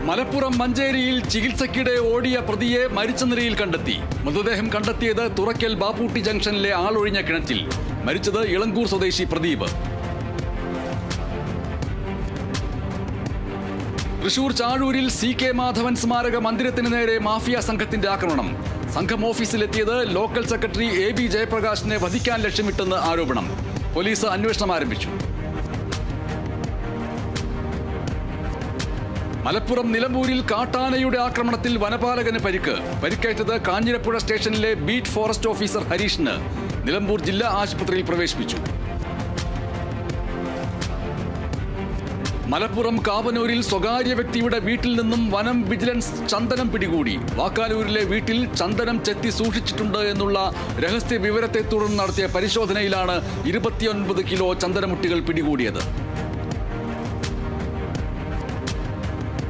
മലപ്പുറം മഞ്ചേരിയിൽ ചികിത്സയ്ക്കിടെ ഓടിയ പ്രതിയെ മരിച്ച നിലയിൽ കണ്ടെത്തി. മൃതദേഹം കണ്ടെത്തിയത് തുറക്കൽ ബാപ്പൂട്ടി ജംഗ്ഷനിലെ ആളൊഴിഞ്ഞ കിണറ്റിൽ. മരിച്ചത് ഇളങ്കൂർ സ്വദേശി പ്രദീപ്. തൃശൂർ ചാഴൂരിൽ CK മാധവൻ സ്മാരക മന്ദിരത്തിന് നേരെ മാഫിയ സംഘത്തിന്റെ ആക്രമണം. സംഘം ഓഫീസിലെത്തിയത് ലോക്കൽ സെക്രട്ടറി AB ജയപ്രകാശിനെ വധിക്കാൻ ലക്ഷ്യമിട്ടെന്ന് ആരോപണം. പോലീസ് അന്വേഷണം ആരംഭിച്ചു. മലപ്പുറം നിലമ്പൂരിൽ കാട്ടാനയുടെ ആക്രമണത്തിൽ വനപാലകന് പരിക്കേറ്റത് കാഞ്ഞിരപ്പുഴ സ്റ്റേഷനിലെ ബീറ്റ് ഫോറസ്റ്റ് ഓഫീസർ ഹരീഷിന്. നിലമ്പൂർ ജില്ലാ ആശുപത്രിയിൽ പ്രവേശിപ്പിച്ചു. മലപ്പുറം കാവനൂരിൽ സ്വകാര്യ വ്യക്തിയുടെ വീട്ടിൽ നിന്നും വനം വിജിലൻസ് ചന്ദനം പിടികൂടി. വാക്കാലൂരിലെ വീട്ടിൽ ചന്ദനം ചെത്തി സൂക്ഷിച്ചിട്ടുണ്ട് എന്നുള്ള രഹസ്യ വിവരത്തെ തുടർന്ന് നടത്തിയ പരിശോധനയിലാണ് 29 കിലോ ചന്ദനമുട്ടികൾ പിടികൂടിയത്.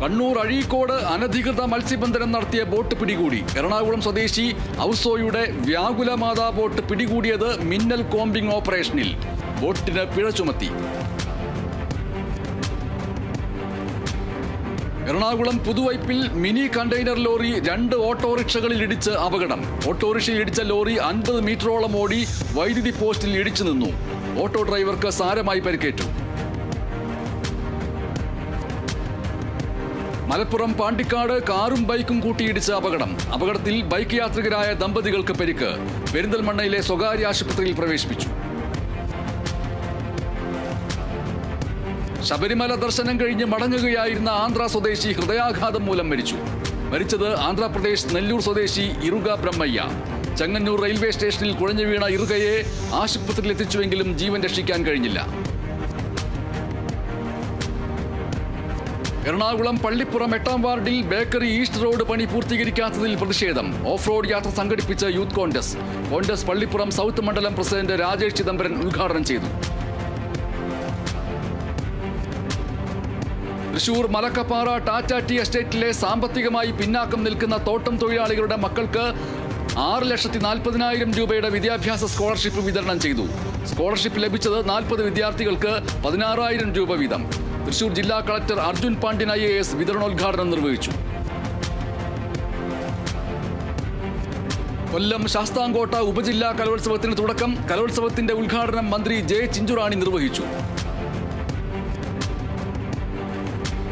കണ്ണൂർ അഴീക്കോട് അനധികൃത മത്സ്യബന്ധനം നടത്തിയ ബോട്ട് പിടികൂടി. എറണാകുളം സ്വദേശി ഔസോയുടെ വ്യാകുലമാതാ ബോട്ട് പിടികൂടിയത് മിന്നൽ കോമ്പിംഗ് ഓപ്പറേഷനിൽ. ബോട്ടിന് പിഴ ചുമത്തി. എറണാകുളം പുതുവൈപ്പിൽ മിനി കണ്ടെയ്നർ ലോറി 2 ഓട്ടോറിക്ഷകളിൽ ഇടിച്ച് അപകടം. ഓട്ടോറിക്ഷയിൽ ഇടിച്ച ലോറി 50 മീറ്ററോളം ഓടി വൈദ്യുതി പോസ്റ്റിൽ ഇടിച്ചു നിന്നു. ഓട്ടോ ഡ്രൈവർക്ക് സാരമായി പരിക്കേറ്റു. മലപ്പുറം പാണ്ടിക്കാട് കാറും ബൈക്കും കൂട്ടിയിടിച്ച് അപകടത്തിൽ ബൈക്ക് യാത്രികരായ ദമ്പതികൾക്ക് പരിക്ക്. പെരിന്തൽമണ്ണയിലെ സ്വകാര്യ ആശുപത്രിയിൽ പ്രവേശിപ്പിച്ചു. ശബരിമല ദർശനം കഴിഞ്ഞ് മടങ്ങുകയായിരുന്ന ആന്ധ്ര സ്വദേശി ഹൃദയാഘാതം മൂലം മരിച്ചത് ആന്ധ്രാപ്രദേശ് നെല്ലൂർ സ്വദേശി ഇറുക ബ്രഹ്മയ്യ. ചെങ്ങന്നൂർ റെയിൽവേ സ്റ്റേഷനിൽ കുഴഞ്ഞു വീണ ഇറുകയെ ആശുപത്രിയിൽ എത്തിച്ചുവെങ്കിലും ജീവൻ രക്ഷിക്കാൻ കഴിഞ്ഞില്ല. എറണാകുളം പള്ളിപ്പുറം 8-ാം വാർഡിൽ ബേക്കറി ഈസ്റ്റ് റോഡ് പണി പൂർത്തീകരിക്കാത്തതിൽ പ്രതിഷേധം. ഓഫ് റോഡ് യാത്ര സംഘടിപ്പിച്ച യൂത്ത് കോൺഗ്രസ് പള്ളിപ്പുറം സൗത്ത് മണ്ഡലം പ്രസിഡന്റ് രാജേഷ് ചിദംബരൻ ഉദ്ഘാടനം ചെയ്തു. തൃശൂർ മലക്കപ്പാറ ടാറ്റ ടീ എസ്റ്റേറ്റിലെ സാമ്പത്തികമായി പിന്നാക്കം നിൽക്കുന്ന തോട്ടം തൊഴിലാളികളുടെ മക്കൾക്ക് 6,40,000 രൂപയുടെ വിദ്യാഭ്യാസ സ്കോളർഷിപ്പ് വിതരണം ചെയ്തു. സ്കോളർഷിപ്പ് ലഭിച്ചത് 40 വിദ്യാർത്ഥികൾക്ക് 16,000 രൂപ വീതം. തൃശൂർ ജില്ലാ കളക്ടർ അർജുൻ പാണ്ഡ്യൻ IAS വിതരണോദ്ഘാടനം നിർവഹിച്ചു. കൊല്ലം ശാസ്താംകോട്ട ഉപജില്ലാ കലോത്സവത്തിന് തുടക്കം. കലോത്സവത്തിന്റെ ഉദ്ഘാടനം മന്ത്രി J. ചിഞ്ചുറാണി നിർവഹിച്ചു.